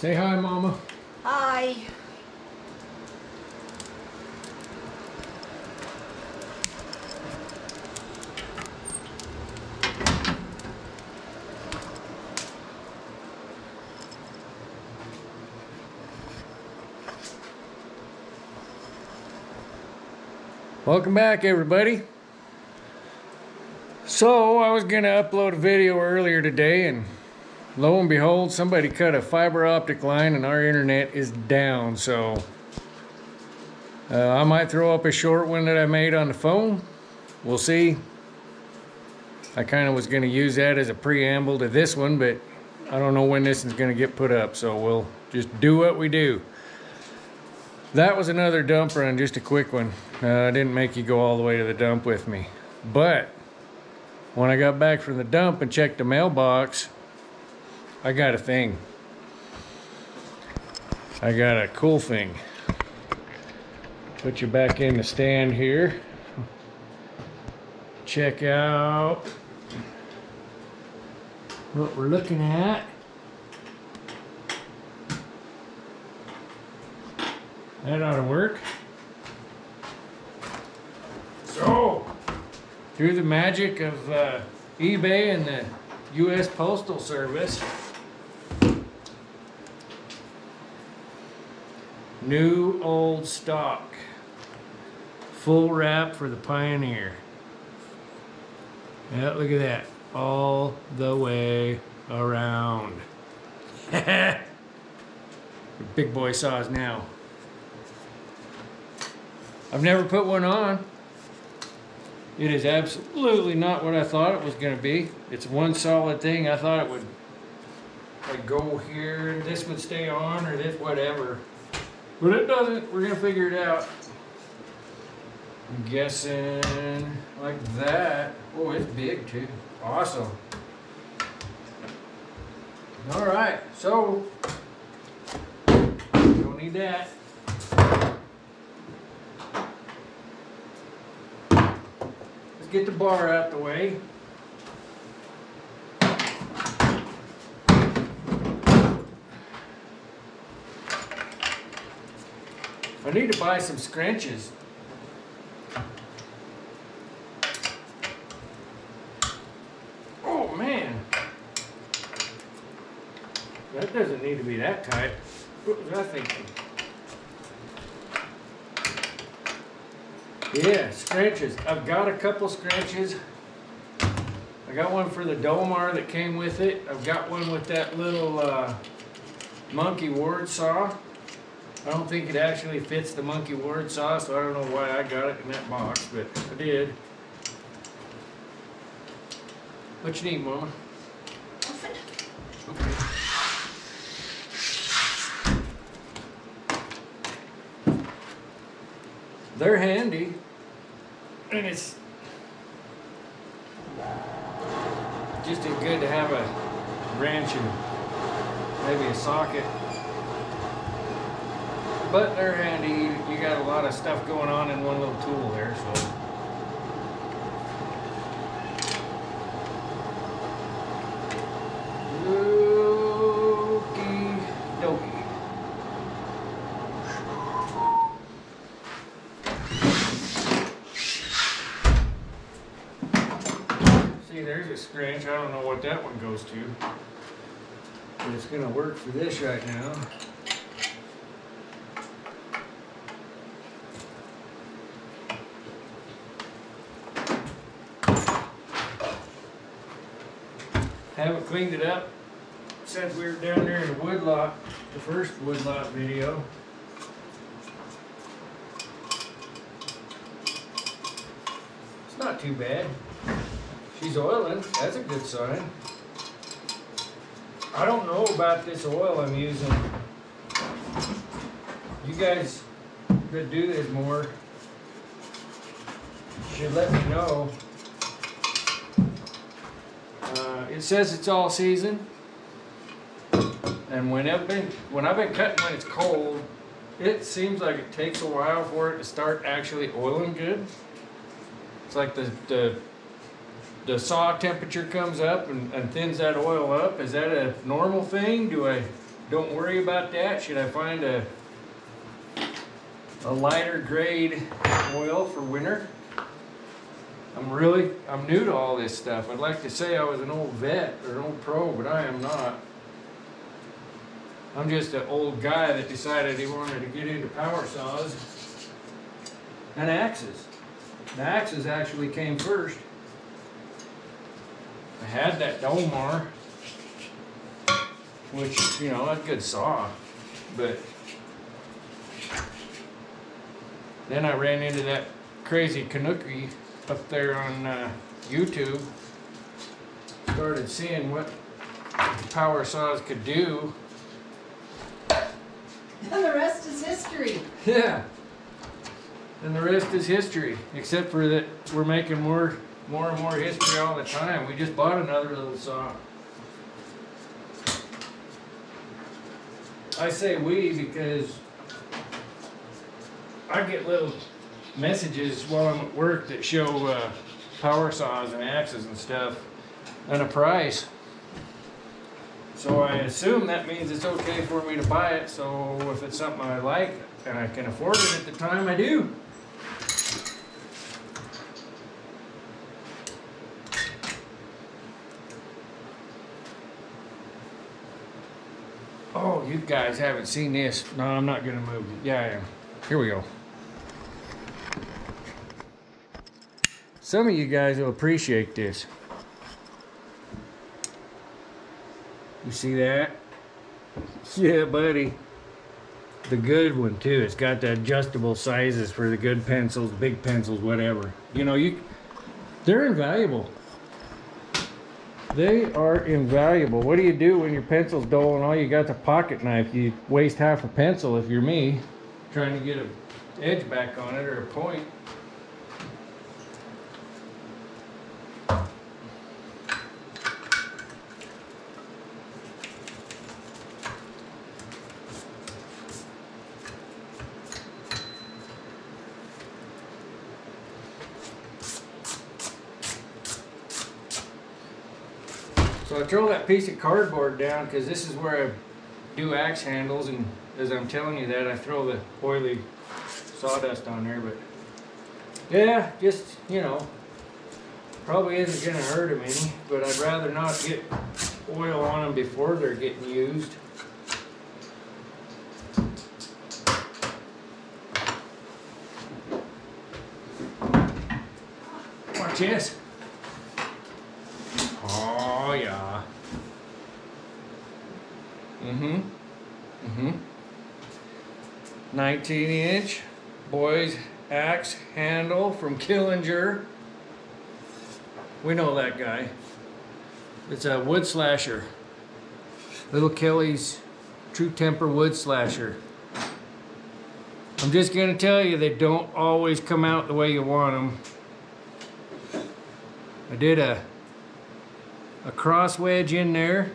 Say hi, Mama. Hi. Welcome back, everybody. So I was gonna upload a video earlier today, and lo and behold, somebody cut a fiber optic line and our internet is down. So I might throw up a short one that I made on the phone. We'll see. I kind of was gonna use that as a preamble to this one, but I don't know when this is gonna get put up, so we'll just do what we do. That was another dump run, just a quick one. I didn't make you go all the way to the dump with me. But when I got back from the dump and checked the mailbox, I got a thing. I got a cool thing. Put you back in the stand here. Check out what we're looking at. That ought to work. So, through the magic of eBay and the U.S. Postal Service, new old stock, full wrap for the Pioneer. Yeah, look at that, all the way around. The big boy saws now. I've never put one on. It is absolutely not what I thought it was going to be. It's one solid thing. I thought it would like go here and this would stay on or this whatever. But it doesn't. We're going to figure it out. I'm guessing like that. Oh, it's big too. Awesome. All right. So, don't need that. Get the bar out the way. I need to buy some scrunches. Oh man, that doesn't need to be that tight. What was I thinking? Yeah, scrunches. I've got a couple scrunches. I got one for the Domar that came with it. I've got one with that little monkey ward saw. I don't think it actually fits the monkey ward saw, so I don't know why I got it in that box, but I did. What you need, Mama? Okay. They're handy, and it's just as good to have a wrench and maybe a socket. But they're handy. You got a lot of stuff going on in one little tool there, so. Okie dokie. There's a scrunch. I don't know what that one goes to, but it's gonna work for this right now. Haven't cleaned it up since we were down there in the woodlot, the first woodlot video. It's not too bad. She's oiling, that's a good sign. I don't know about this oil I'm using. You guys that do this more should let me know. It says it's all season, and when I've been cutting when it's cold, it seems like it takes a while for it to start actually oiling good. It's like the saw temperature comes up and thins that oil up. Is that a normal thing? Do don't worry about that. Should I find a lighter grade oil for winter? I'm new to all this stuff. I'd like to say I was an old vet or an old pro, but I am not. I'm just an old guy that decided he wanted to get into power saws and axes. The axes actually came first. I had that Domar, which, you know, that's a good saw, but then I ran into that crazy Canucki up there on YouTube. Started seeing what power saws could do. And the rest is history. Yeah. And the rest is history. Except for that we're making more and more history all the time. We just bought another little saw. I say we because I get little messages while I'm at work that show power saws and axes and stuff and a price. So I assume that means it's okay for me to buy it. So if it's something I like and I can afford it at the time, I do. Oh, you guys haven't seen this. No, I'm not gonna move it. Yeah, I am. Here we go. Some of you guys will appreciate this. You see that? Yeah, buddy. The good one too. It's got the adjustable sizes for the good pencils, big pencils, whatever. You know, they're invaluable. They are invaluable. What do you do when your pencil's dull and all you got's a pocket knife? You waste half a pencil if you're me, trying to get an edge back on it or a point. So I throw that piece of cardboard down because this is where I do axe handles, and as I'm telling you that, I throw the oily sawdust on there, but yeah, just, you know, probably isn't going to hurt them any, but I'd rather not get oil on them before they're getting used. Watch this. Oh yeah. 19-inch boys axe handle from Killinger. We know that guy. It's a wood slasher. Little Kelly's True Temper wood slasher. I'm just gonna tell you, they don't always come out the way you want them. I did a cross wedge in there,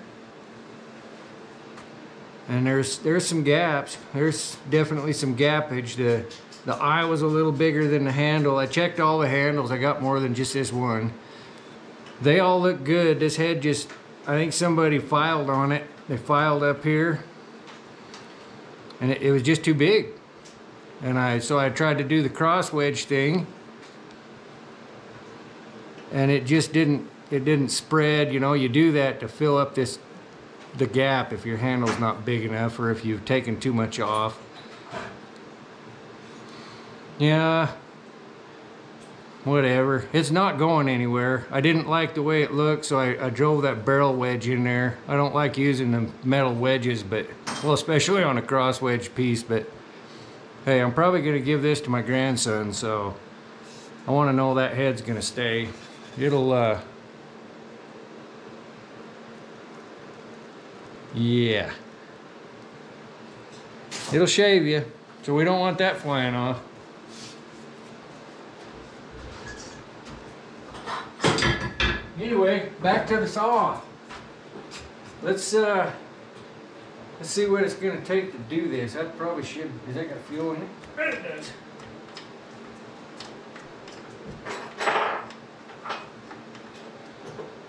and there's some gaps. There's definitely some gappage. The eye was a little bigger than the handle. I checked all the handles. I got more than just this one. They all look good. This head just, I think somebody filed on it. They filed up here, and it was just too big. And so I tried to do the cross wedge thing, and it just didn't spread. You know, you do that to fill up the gap if your handle's not big enough or if you've taken too much off. Yeah, whatever. It's not going anywhere. I didn't like the way it looked, so I drove that barrel wedge in there. I don't like using the metal wedges, but, well, especially on a cross wedge piece, but hey, I'm probably gonna give this to my grandson, so I wanna know that head's gonna stay. It'll, yeah. It'll shave you, so we don't want that flying off. Anyway, back to the saw. Let's see what it's gonna take to do this. I probably should. Has that got fuel in it? I bet it does.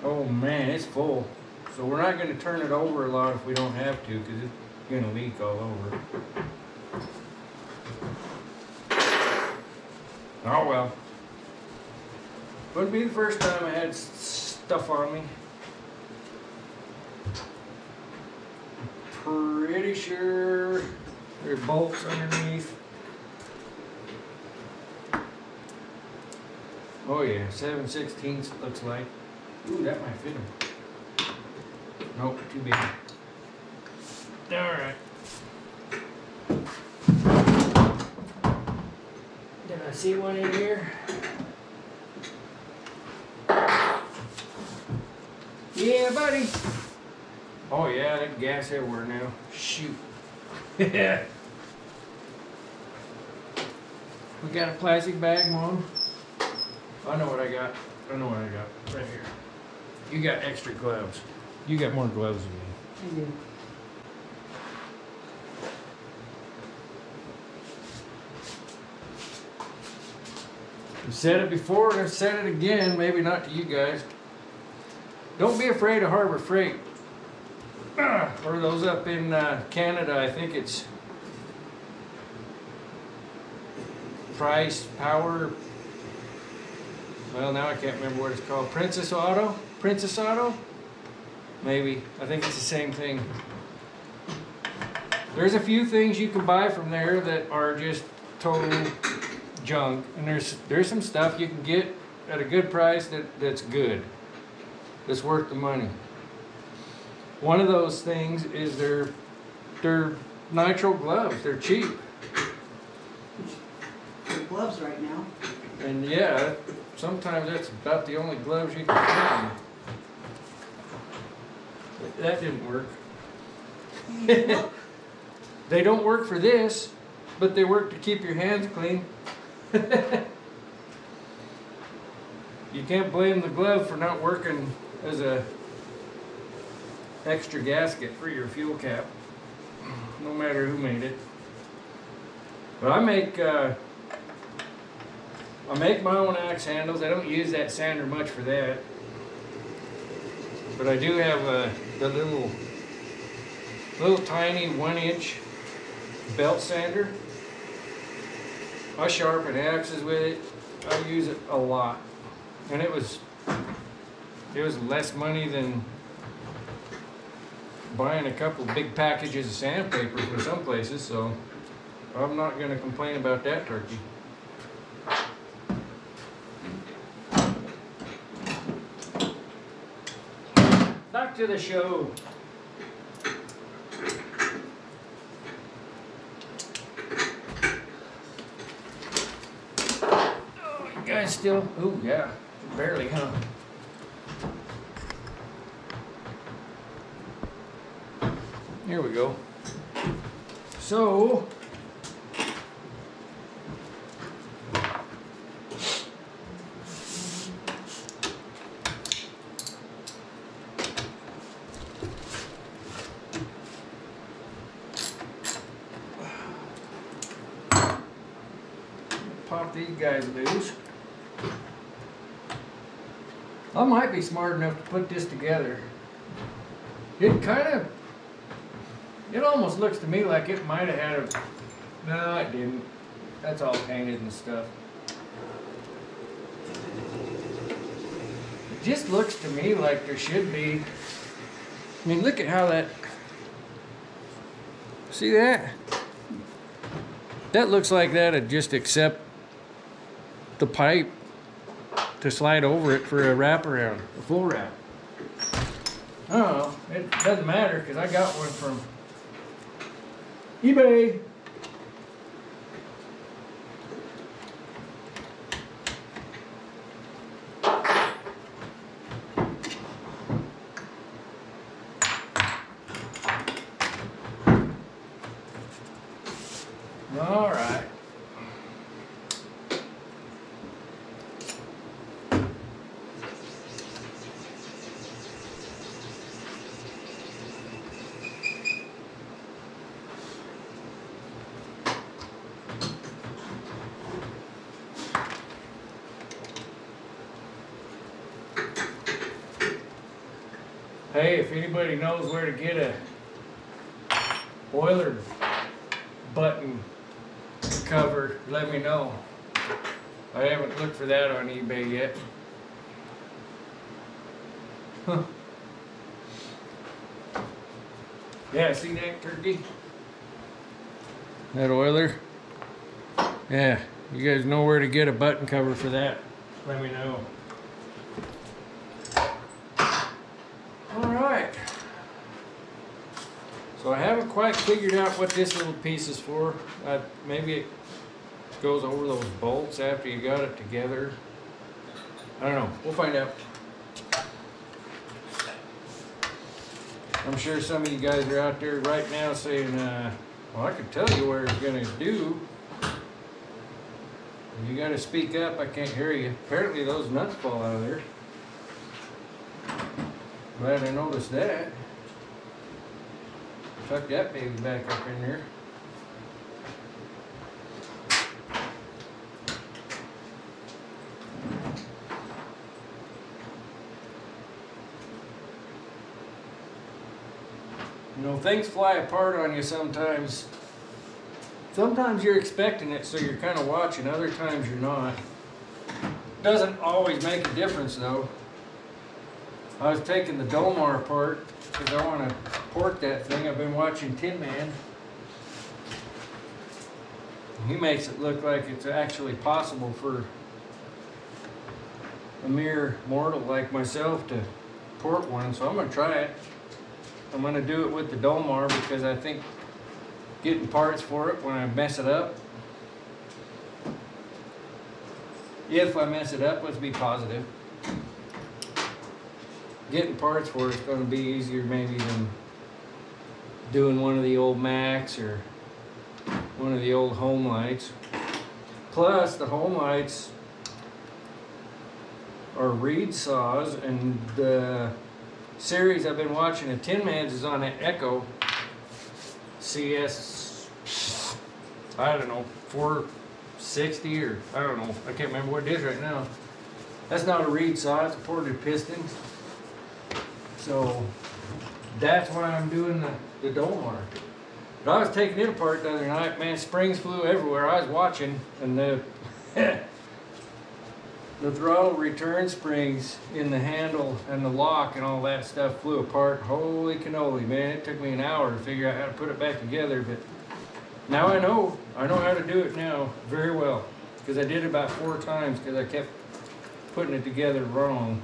Oh man, it's full. So we're not going to turn it over a lot if we don't have to, because gonna leak all over. Oh well. Wouldn't be the first time I had stuff on me. Pretty sure there are bolts underneath. Oh yeah, 7/16 looks like. Ooh, that might fit him. Nope, too big. Alright. Did I see one in here? Yeah, buddy. Oh yeah, that gas everywhere now. Shoot. Yeah. We got a plastic bag, Mom. I know what I got. I know what I got. Right here. You got extra gloves. You got more gloves than me. I do. I've said it before and I've said it again, maybe not to you guys. Don't be afraid of Harbor Freight. Or those up in Canada, I think it's Price, Power. Well, now I can't remember what it's called. Princess Auto? Princess Auto? Maybe. I think it's the same thing. There's a few things you can buy from there that are just total junk. And there's some stuff you can get at a good price that's good. That's worth the money. One of those things is their nitrile gloves. They're cheap. Your gloves right now. And yeah, sometimes that's about the only gloves you can find. That didn't work. They don't work for this, but they work to keep your hands clean. You can't blame the glove for not working as a extra gasket for your fuel cap, no matter who made it. But I make my own axe handles. I don't use that sander much for that, but I do have the little tiny 1-inch belt sander. I sharpen axes with it. I use it a lot, and it was less money than buying a couple big packages of sandpaper from some places, so I'm not going to complain about that turkey. Back to the show. Oh, you guys still? Oh yeah, barely, huh? Here we go. So, pop these guys loose. I might be smart enough to put this together. It almost looks to me like it might have had a... No, it didn't. That's all painted and stuff. It just looks to me like there should be... I mean, look at how that... See that? That looks like that'd just accept the pipe to slide over it for a wraparound, a full wrap. I don't know. It doesn't matter because I got one from eBay. All right. Hey, if anybody knows where to get boiler button cover, let me know. I haven't looked for that on eBay yet. Huh. Yeah, see that turkey? That oiler? Yeah, you guys know where to get a button cover for that. Let me know. Alright. So I haven't quite figured out what this little piece is for. Maybe it goes over those bolts after you got it together. I don't know. We'll find out. I'm sure some of you guys are out there right now saying, well, I could tell you where it's going to do. You got to speak up. I can't hear you. Apparently those nuts fall out of there. Glad I noticed that. Tuck that baby back up in there. You know, things fly apart on you sometimes. Sometimes you're expecting it, so you're kind of watching. Other times you're not. Doesn't always make a difference, though. I was taking the Dolmar apart because I want to port that thing. I've been watching Tin Man. He makes it look like it's actually possible for a mere mortal like myself to port one, so I'm going to try it. I'm going to do it with the Dolmar because I think getting parts for it when I mess it up, if I mess it up, let's be positive, getting parts for it's going to be easier maybe than doing one of the old Macs or one of the old home lights. Plus the home lights are reed saws, and the series I've been watching of Tin Man's is on an Echo CS, I don't know, 460 or I don't know, I can't remember what it is right now. That's not a reed saw, it's a ported piston. So that's why I'm doing the Dolmar. But I was taking it apart the other night, man, springs flew everywhere. I was watching, and the the throttle return springs in the handle and the lock and all that stuff flew apart. Holy cannoli, man. It took me an hour to figure out how to put it back together, but now I know how to do it now very well, because I did it about 4 times because I kept putting it together wrong.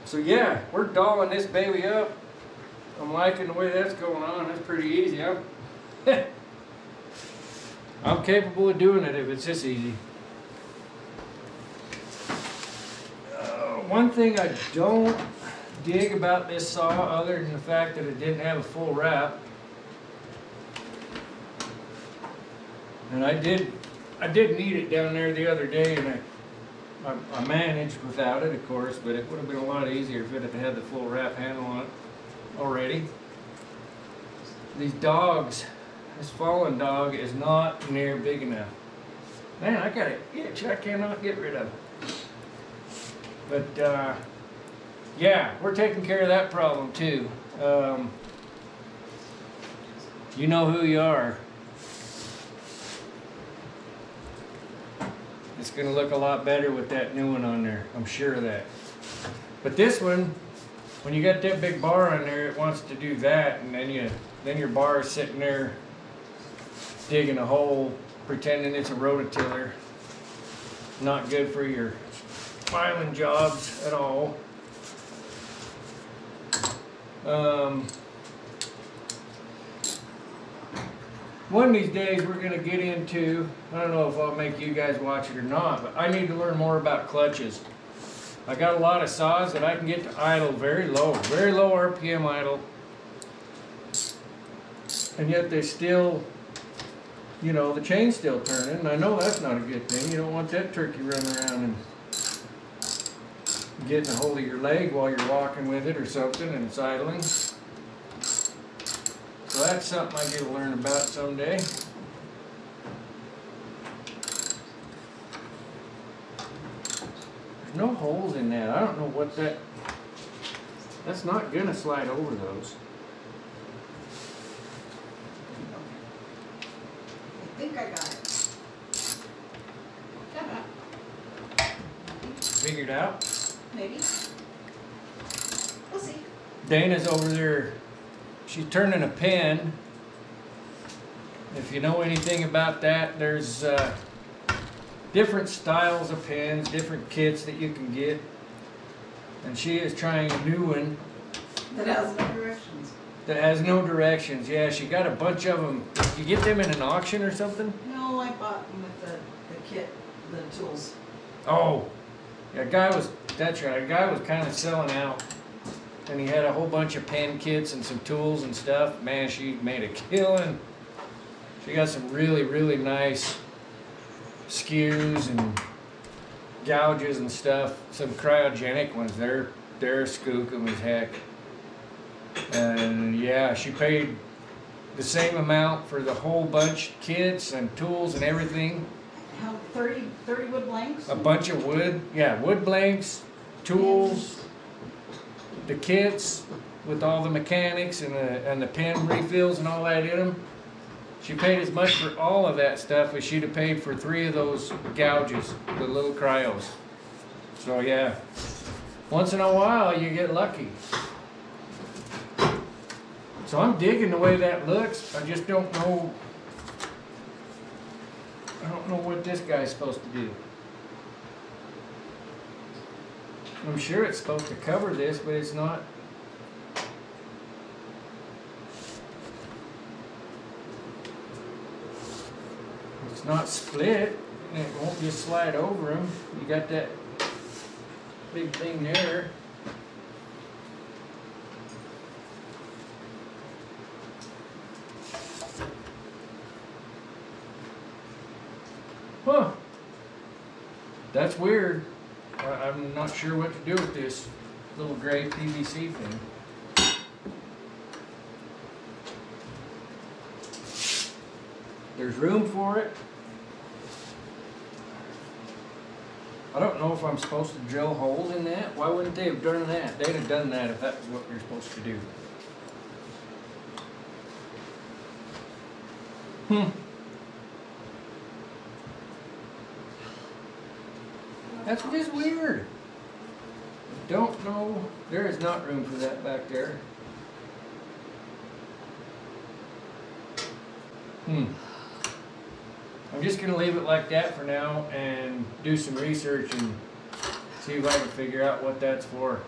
So yeah, we're dolling this baby up. I'm liking the way that's going on. That's pretty easy. I'm capable of doing it if it's this easy. One thing I don't dig about this saw, other than the fact that it didn't have a full wrap, and I did need it down there the other day, and I managed without it, of course, but it would have been a lot easier if it had had the full wrap handle on it already. These dogs, this fallen dog is not near big enough. Man, I got an itch I cannot get rid of. But yeah, we're taking care of that problem too. You know who you are. It's going to look a lot better with that new one on there. I'm sure of that. But this one, when you got that big bar on there, it wants to do that, and then your bar is sitting there digging a hole, pretending it's a rototiller. Not good for your filing jobs at all. One of these days we're going to get into, I don't know if I'll make you guys watch it or not, but I need to learn more about clutches. I got a lot of saws that I can get to idle very low RPM idle, and yet they still, you know, the chain's still turning, and I know that's not a good thing. You don't want that turkey running around and getting a hold of your leg while you're walking with it or something and it's idling. So that's something I get to learn about someday. There's no holes in that. I don't know what that's not gonna slide over those. think I got it. Figured out. Maybe. We'll see. Dana's over there. She's turning a pen. If you know anything about that, there's different styles of pens, different kits that you can get. And she is trying a new one. That has no directions. That has no directions. Yeah, she got a bunch of them. You get them in an auction or something? No, I bought them with the kit, the tools. Oh, yeah, that's right. A guy was kind of selling out. And he had a whole bunch of pen kits and some tools and stuff. Man, she made a killing. She got some really, really nice skews and gouges and stuff. Some cryogenic ones. They're skookum as heck. And yeah, she paid the same amount for the whole bunch of kits and tools and everything. How, 30 wood blanks? A bunch of wood, yeah, wood blanks, tools, the kits with all the mechanics and the pen refills and all that in them. She paid as much for all of that stuff as she'd have paid for 3 of those gouges, the little cryos. So yeah, once in a while you get lucky. So I'm digging the way that looks. I just don't know. I don't know what this guy's supposed to do. I'm sure it's supposed to cover this, but it's not. It's not split, and it won't just slide over them. You got that big thing there. Huh. That's weird. I'm not sure what to do with this little gray PVC thing. There's room for it. I don't know if I'm supposed to drill holes in that. Why wouldn't they have done that? They'd have done that if that was what you're supposed to do. That's just weird. Don't know. There is not room for that back there. I'm just going to leave it like that for now and do some research and see if I can figure out what that's for.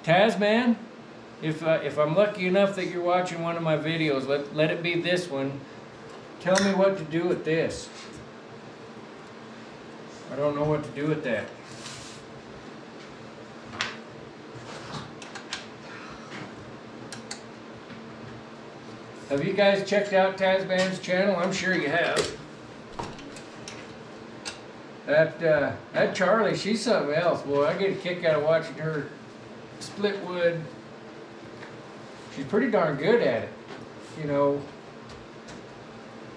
Tasman, if I'm lucky enough that you're watching one of my videos, let it be this one. Tell me what to do with this. I don't know what to do with that. Have you guys checked out Tasman's channel? I'm sure you have. That Charlie, she's something else, boy. I get a kick out of watching her split wood. She's pretty darn good at it. You know,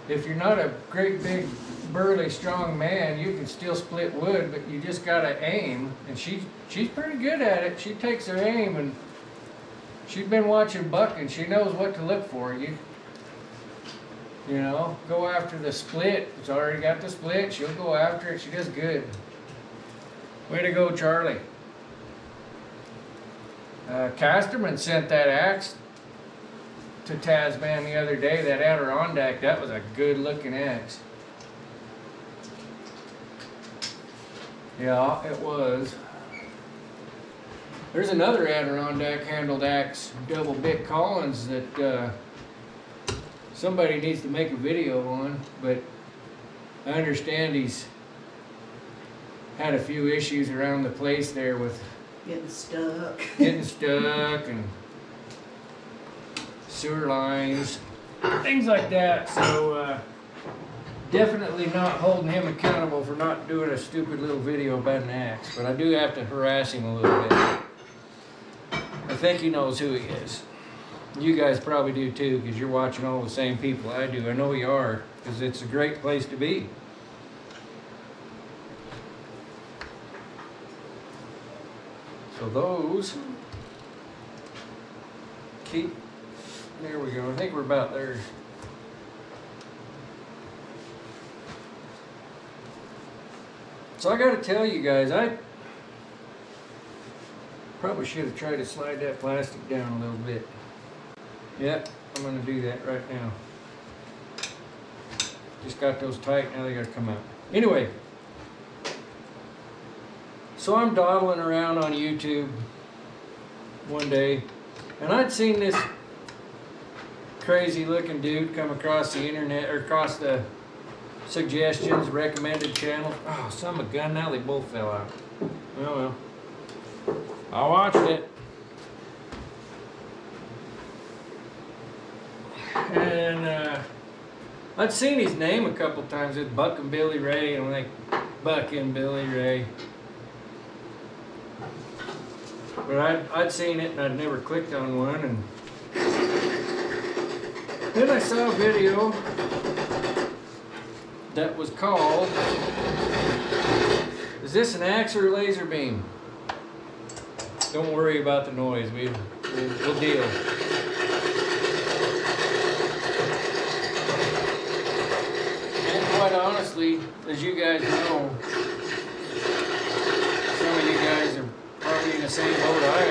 if you're not a great big burly strong man, you can still split wood, but you just gotta aim. And she's pretty good at it. She takes her aim, and she's been watching Buck, and she knows what to look for. You know, go after the split. It's already got the split. She'll go after it. She does good. Way to go, Charlie. Casterman sent that axe to Tasman the other day, that Adirondack. That was a good looking axe. Yeah, it was. There's another Adirondack handled axe, double bit Collins, that somebody needs to make a video on, but I understand he's had a few issues around the place there with Getting stuck. And sewer lines, things like that. So definitely not holding him accountable for not doing a stupid little video about an axe, but I do have to harass him a little bit. I think he knows who he is. You guys probably do too, because you're watching all the same people I do. I know you are, because it's a great place to be. So those keep, there we go. I think we're about there. So I gotta tell you guys, I probably should have tried to slide that plastic down a little bit. Yep, I'm gonna do that right now. Just got those tight, now they gotta come out. Anyway, so I'm dawdling around on YouTube one day, and I'd seen this crazy looking dude come across the internet, or across the suggestions, recommended channel. Oh, son of a gun, now they both fell out. Well, I watched it. And I'd seen his name a couple times. It's Buck and Billy Ray, and I'm like, Buck and Billy Ray. But I'd seen it and I'd never clicked on one. And then I saw a video that was called, is this an axe or a laser beam? Don't worry about the noise, we'll deal. And quite honestly, as you guys know, some of you guys are probably in the same boat I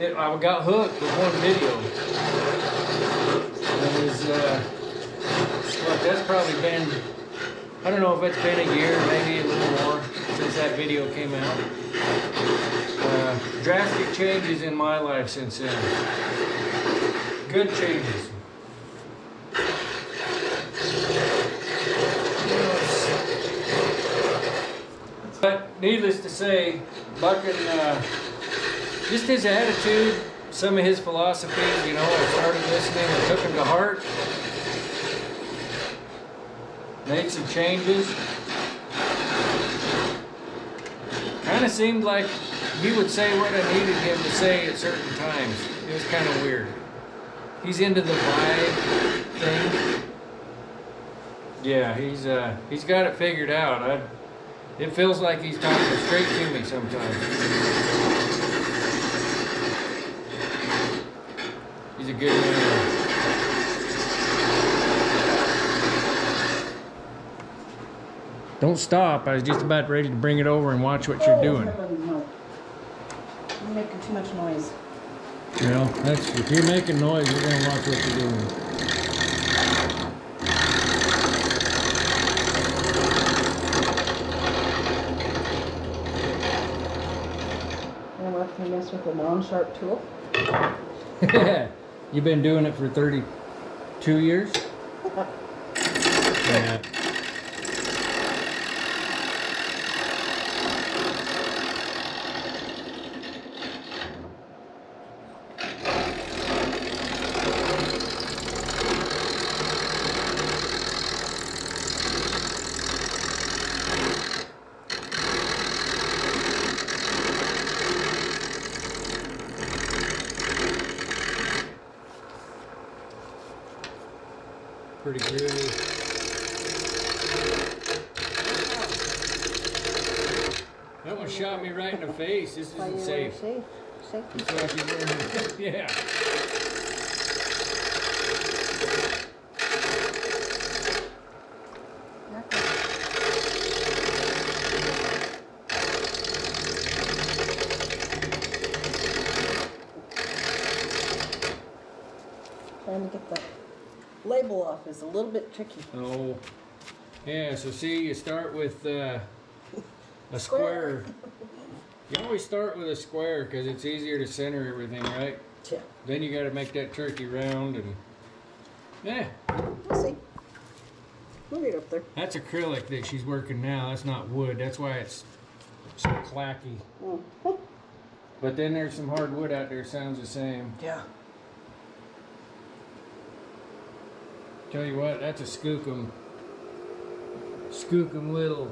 am. I got hooked with one video. It was, look, that's probably been, I don't know if it's been a year, maybe a little more, since that video came out. Drastic changes in my life since then. Good changes. But needless to say, Buck and just his attitude, some of his philosophies, you know, I started listening and took him to heart. Made some changes. Kind of seemed like he would say what I needed him to say at certain times. It was kind of weird. He's into the vibe thing. Yeah, he's got it figured out. It feels like he's talking straight to me sometimes. He's a good man. Don't stop. I was just about ready to bring it over and watch what you're doing. You're making too much noise. Well, if you're making noise, we're going to watch what you're doing. Can you mess with a non-sharp tool? You've been doing it for 32 years? Yeah. Pretty groovy. That one shot me right in the face. This isn't safe. Yeah. Trying to get the label off is a little bit tricky. Oh, yeah. So see, you start with a square. You always start with a square because it's easier to center everything, right? Yeah. Then you got to make that turkey round, and yeah. We'll see. We'll get up there. That's acrylic that she's working now. That's not wood. That's why it's so clacky. Mm. But then there's some hard wood out there. Sounds the same. Yeah. Tell you what, that's a skookum little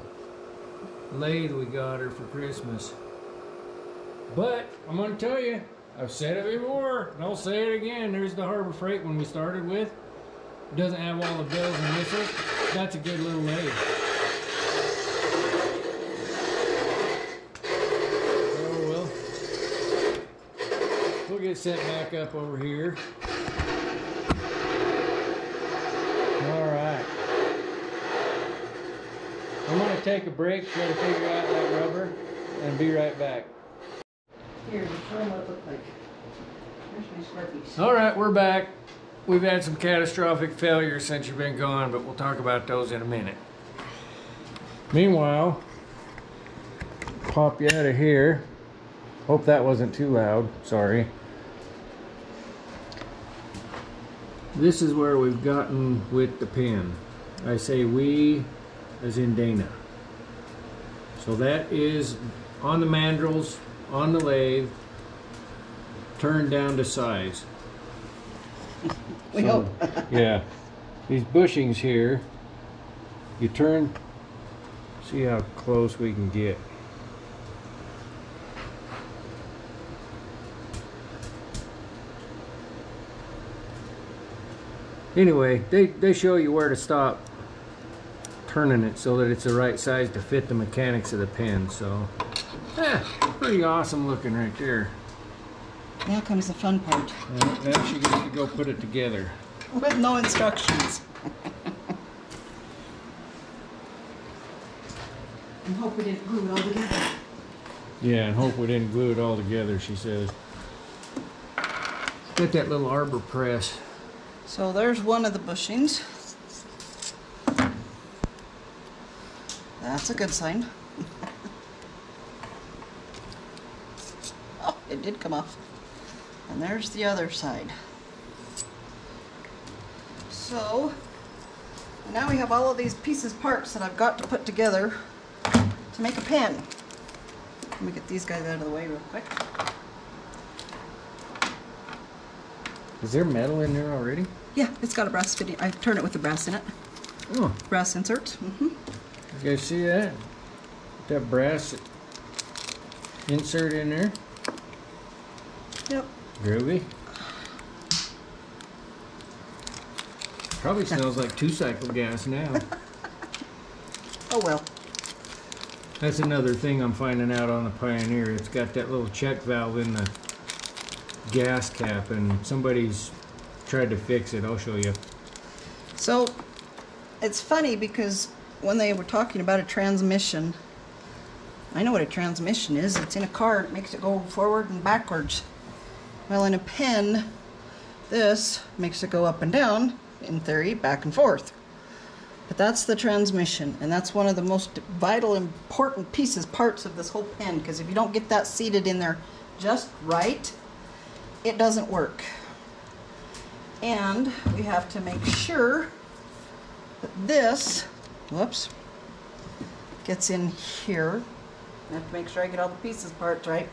lathe we got her for Christmas. But I'm gonna tell you, I've said it before, and I'll say it again. There's the Harbor Freight one we started with. It doesn't have all the bells and whistles. That's a good little lathe. Oh well. We'll get set back up over here. take a break, try to figure out that rubber, and be right back. Here, show them what it looked like. Here's my square piece. All right, we're back. We've had some catastrophic failures since you've been gone, but we'll talk about those in a minute. Meanwhile, pop you out of here. Hope that wasn't too loud. Sorry. This is where we've gotten with the pin. I say we as in Dana. So that is on the mandrels, on the lathe, turned down to size. We hope. Yeah. These bushings here, you turn, see how close we can get. Anyway, they show you where to stop turning it so that it's the right size to fit the mechanics of the pin. So, pretty awesome looking right there. Now comes the fun part. Now she gets to go put it together. With no instructions. And hope we didn't glue it all together. Yeah, and hope we didn't glue it all together, she says. Got that little arbor press. So there's one of the bushings. That's a good sign. Oh, it did come off. And there's the other side. So now we have all of these pieces, parts that I've got to put together to make a pen. Let me get these guys out of the way real quick. Is there metal in there already? Yeah, it's got a brass fitting. I turn it with the brass in it. Oh, Brass inserts. Mm-hmm. you guys see that? That brass insert in there? Yep. Groovy. Probably smells like two-cycle gas now. Oh well. That's another thing I'm finding out on the Pioneer. It's got that little check valve in the gas cap, and somebody's tried to fix it. I'll show you. So it's funny because when they were talking about a transmission, I know what a transmission is. It's in a car. It makes it go forward and backwards. Well, in a pen, this makes it go up and down, in theory, back and forth. But that's the transmission, and that's one of the most vital, important pieces, parts of this whole pen, because if you don't get that seated in there just right, it doesn't work. And we have to make sure that this, whoops, gets in here. I have to make sure I get all the pieces parts right.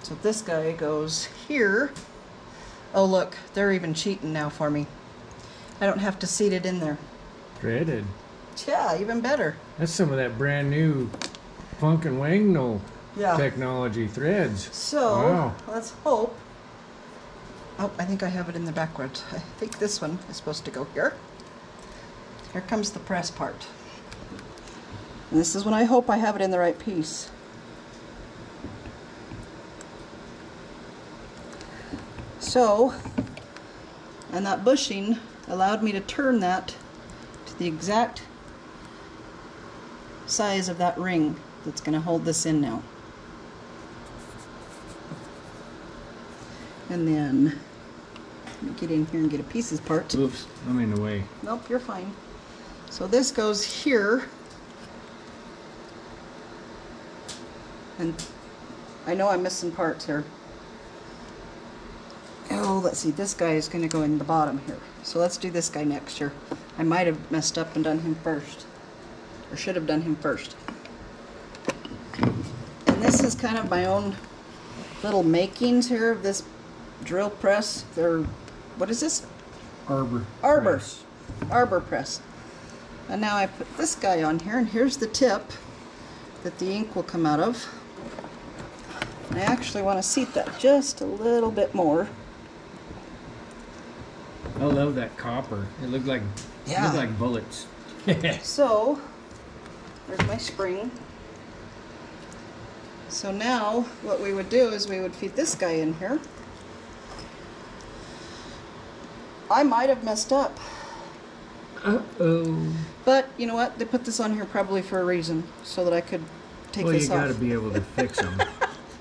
So this guy goes here. Oh look, they're even cheating now for me. I don't have to seat it in there. Threaded. Yeah, even better. That's some of that brand new Funk and Wagnall Yeah. technology threads. So Wow. let's hope. Oh, I think I have it in the backwards. I think this one is supposed to go here. Here comes the press part. And this is when I hope I have it in the right piece. So, and that bushing allowed me to turn that to the exact size of that ring that's going to hold this in now. And then, let me get in here and get a pieces part. Oops, I'm in the way. Nope, you're fine. So this goes here. And I know I'm missing parts here. Oh, let's see, this guy is going to go in the bottom here. So let's do this guy next here. I might have messed up and done him first. Or should have done him first. And this is kind of my own little makings here of this drill press. They're, what is this? Arbor. Arbor. Press. Arbor press. And now I put this guy on here, and here's the tip that the ink will come out of. And I actually want to seat that just a little bit more. I love that copper. It looked like bullets. So there's my spring. So now what we would do is we would feed this guy in here. I might have messed up. Uh-oh. But you know what? They put this on here probably for a reason, so that I could take Well, this you off. got to be able to fix them.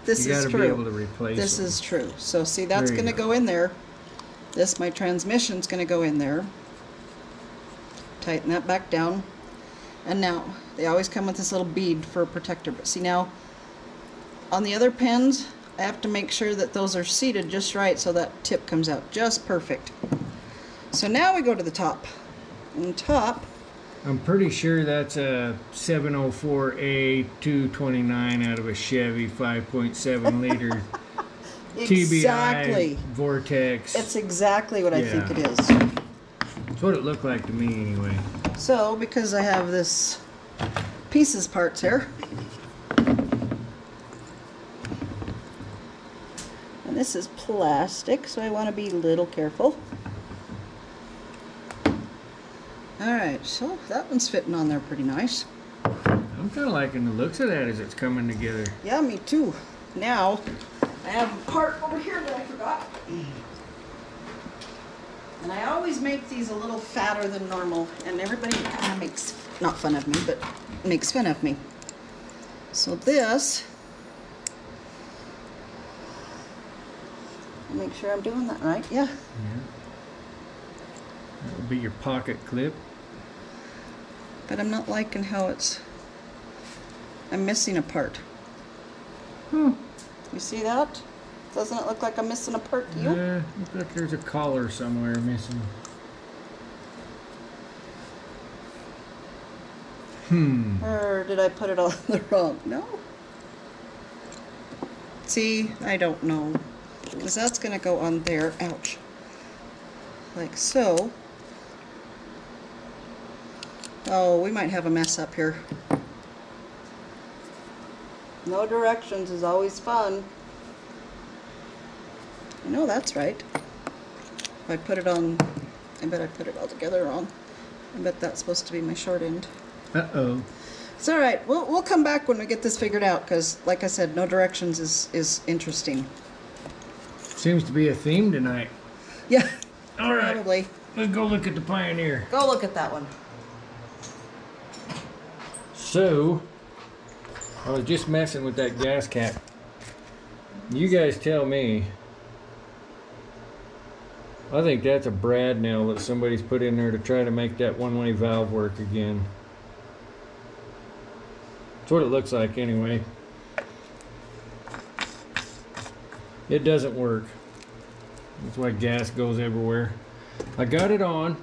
This you is got to true. be able to replace This them. is true. So see, that's There you going to go. go in there. This, my transmission's going to go in there. Tighten that back down. And now, they always come with this little bead for a protector. But see now, on the other pins, I have to make sure that those are seated just right so that tip comes out just perfect. So now we go to the top. And top, I'm pretty sure that's a 704A 229 out of a Chevy 5.7 liter exactly. TBI Vortex. It's exactly what I Yeah. think it is. That's what it looked like to me anyway. So, because I have this pieces parts here, and this is plastic, so I want to be a little careful. Alright, so that one's fitting on there pretty nice. I'm kind of liking the looks of that as it's coming together. Yeah, me too. Now, I have a part over here that I forgot. And I always make these a little fatter than normal, and everybody kind of makes, not fun of me, but makes fun of me. So this, make sure I'm doing that right, yeah. That would be your pocket clip. But I'm not liking how it's, I'm missing a part. Hmm. You see that? Doesn't it look like I'm missing a part to you? Yeah, looks like there's a collar somewhere missing. Or did I put it on the wrong? No. See, I don't know. Because that's going to go on there. Ouch. Like so. Oh, we might have a mess up here. No directions is always fun. I know that's right. If I put it on, I bet I put it all together wrong. I bet that's supposed to be my short end. Uh-oh. It's all right. We'll come back when we get this figured out, because, like I said, no directions is interesting. Seems to be a theme tonight. Yeah. All right. Probably. Let's go look at the Pioneer. Go look at that one. So, I was just messing with that gas cap. You guys tell me. I think that's a brad nail that somebody's put in there to try to make that one-way valve work again. That's what it looks like anyway. It doesn't work. That's why gas goes everywhere. I got it on.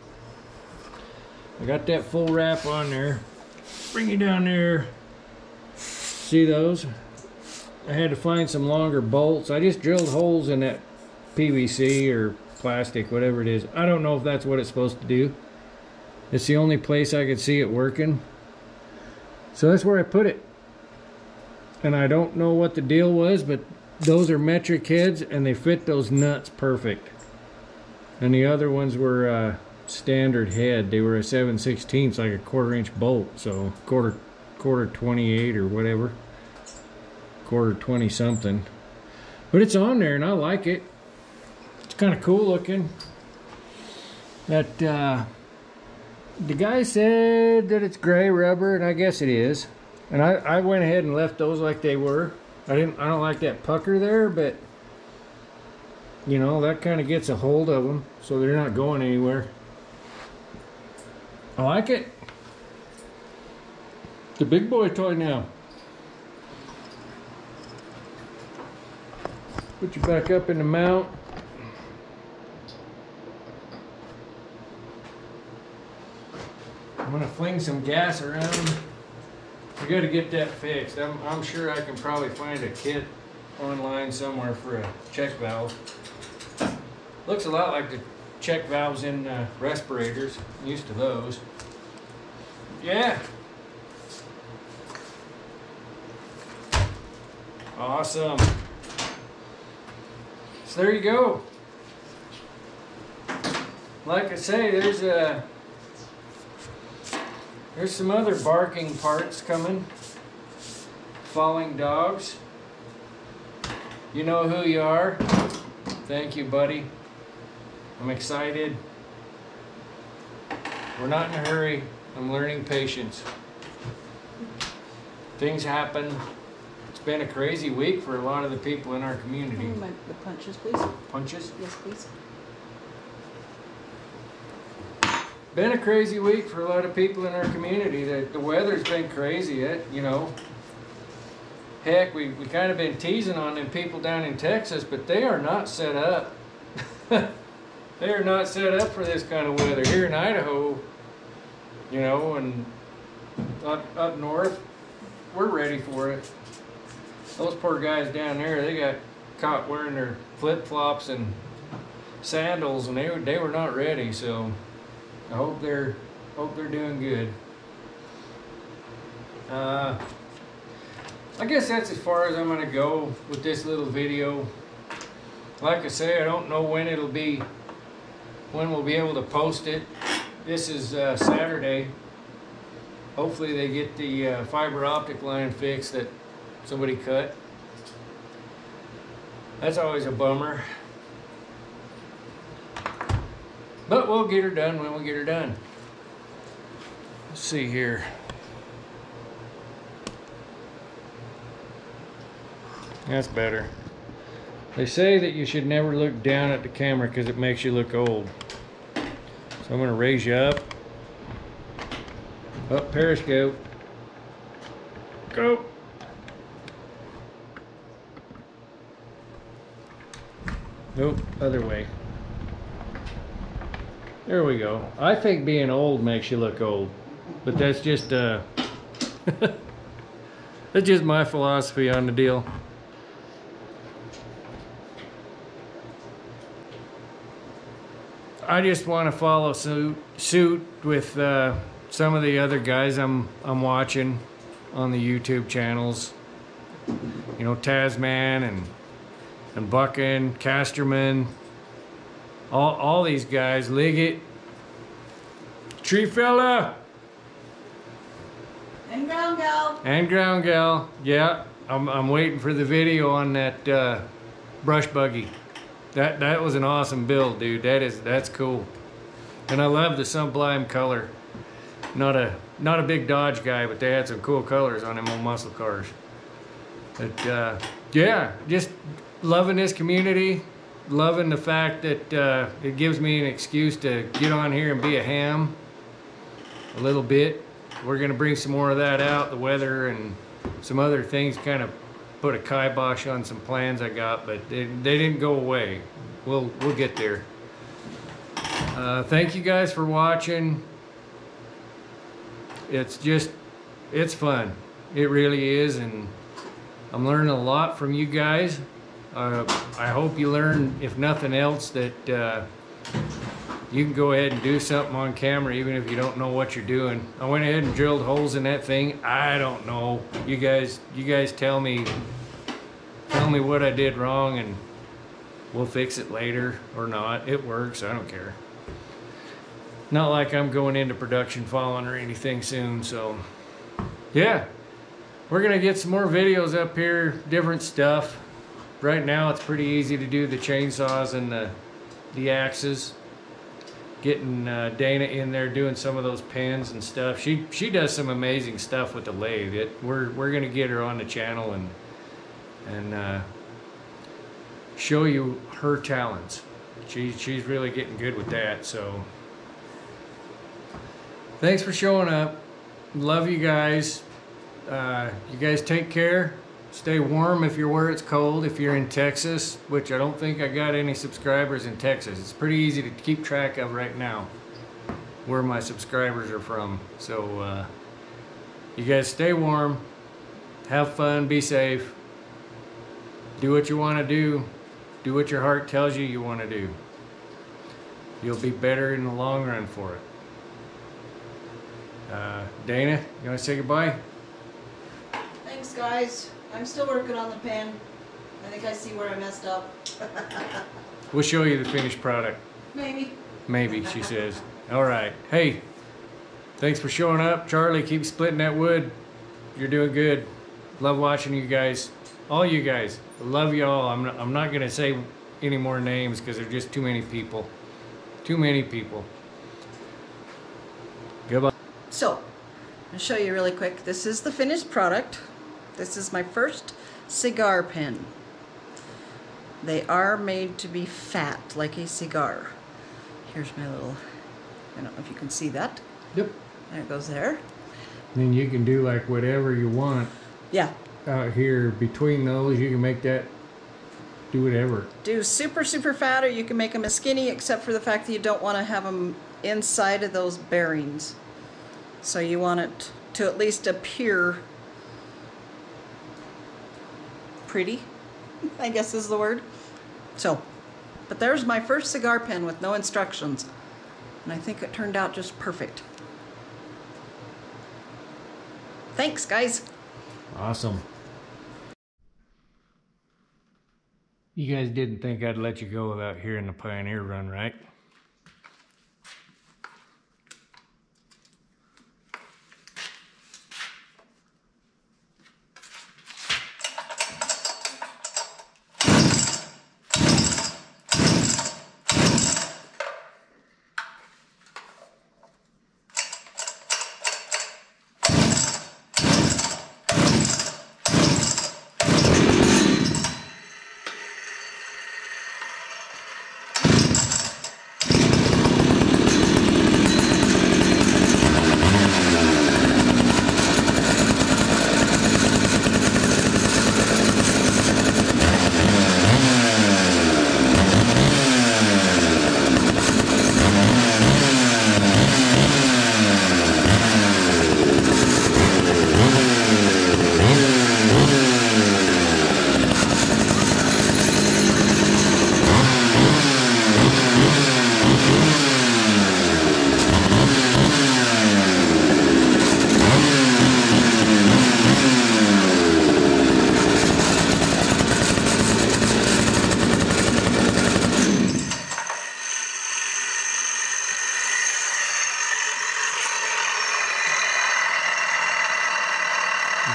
I got that full wrap on there. Bring you down there. See those? I had to find some longer bolts. I just drilled holes in that PVC or plastic, whatever it is. I don't know if that's what it's supposed to do. It's the only place I could see it working. So that's where I put it. And I don't know what the deal was, but those are metric heads and they fit those nuts perfect. And the other ones were standard head. They were a 7/16, like a 1/4 inch bolt. So quarter 28 or whatever. Quarter 20 something. But it's on there and I like it. It's kind of cool looking. That the guy said that it's gray rubber, and I guess it is. And I went ahead and left those like they were. I don't like that pucker there, but you know, that kind of gets a hold of them, so they're not going anywhere. I like it. The big boy toy now. Put you back up in the mount. I'm gonna fling some gas around. We gotta get that fixed. I'm sure I can probably find a kit online somewhere for a check valve. Looks a lot like the check valves in respirators. I'm used to those. Yeah. Awesome. So there you go. Like I say, there's some other barking parts coming. Falling dogs. You know who you are. Thank you, buddy. I'm excited. We're not in a hurry. I'm learning patience. Things happen. It's been a crazy week for a lot of the people in our community. The punches, please. Punches? Yes, please. Been a crazy week for a lot of people in our community. The weather's been crazy. You know, heck, we kind of been teasing on them people down in Texas, but they are not set up. They are not set up for this kind of weather. Here in Idaho, you know, and up north, we're ready for it. Those poor guys down there, they got caught wearing their flip-flops and sandals, and they were not ready. So I hope they're doing good. I guess that's as far as I'm gonna go with this little video. Like I say, I don't know when it'll be, when we'll be able to post it. This is Saturday. Hopefully they get the fiber optic line fixed that somebody cut. That's always a bummer. But we'll get her done when we get her done. Let's see here. That's better. They say that you should never look down at the camera because it makes you look old. So I'm going to raise you up. Up, periscope. Go. Nope, other way. There we go. I think being old makes you look old, but that's just that's just my philosophy on the deal. I just want to follow suit with some of the other guys I'm watching on the YouTube channels. You know, Tasman and Buckin, Casterman, all these guys, Liggett, Tree Fella, And Ground Gal. and Ground Gal. Yeah, I'm waiting for the video on that brush buggy. That was an awesome build, dude. That's cool, and I love the sublime color. Not a big Dodge guy, but they had some cool colors on them old muscle cars. But yeah, just loving this community, loving the fact that it gives me an excuse to get on here and be a ham a little bit. We're gonna bring some more of that out. The weather and some other things kind of put a kibosh on some plans I got, but they didn't go away. We'll get there. Thank you guys for watching. It's fun. It really is, and I'm learning a lot from you guys. I hope you learn, if nothing else, that you can go ahead and do something on camera even if you don't know what you're doing. I went ahead and drilled holes in that thing. I don't know. You guys tell me what I did wrong and we'll fix it later or not. It works. I don't care. Not like I'm going into production following or anything soon, so yeah. We're gonna get some more videos up here, different stuff. Right now it's pretty easy to do the chainsaws and the axes. Getting Dana in there doing some of those pins and stuff. She does some amazing stuff with the lathe. We're gonna get her on the channel and show you her talents. She's really getting good with that. So thanks for showing up. Love you guys. You guys take care. Stay warm if you're where it's cold. If you're in Texas, which I don't think I got any subscribers in Texas. It's pretty easy to keep track of right now where my subscribers are from. So you guys stay warm, have fun, be safe, do what you want to do what your heart tells you you want to do. You'll be better in the long run for it. Dana, you want to say goodbye? Thanks, guys. I'm still working on the pen. I think I see where I messed up. We'll show you the finished product. Maybe. Maybe, she says. All right. Hey, thanks for showing up. Charlie, keep splitting that wood. You're doing good. Love watching you guys. All you guys. Love y'all. I'm not going to say any more names because there's just too many people. Too many people. So, I'll show you really quick. This is the finished product. This is my first cigar pen. They are made to be fat, like a cigar. Here's my little, I don't know if you can see that. Yep. There it goes there. Then you can do like whatever you want. Yeah. Out here between those, you can make that do whatever. Do super, super fat, or you can make them as skinny, except for the fact that you don't want to have them inside of those bearings. So you want it to at least appear pretty, I guess is the word. So, but there's my first cigar pen with no instructions. And I think it turned out just perfect. Thanks, guys. Awesome. You guys didn't think I'd let you go without hearing the Pioneer run, right?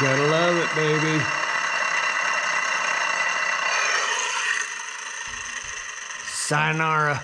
Gotta love it, baby. Sayonara.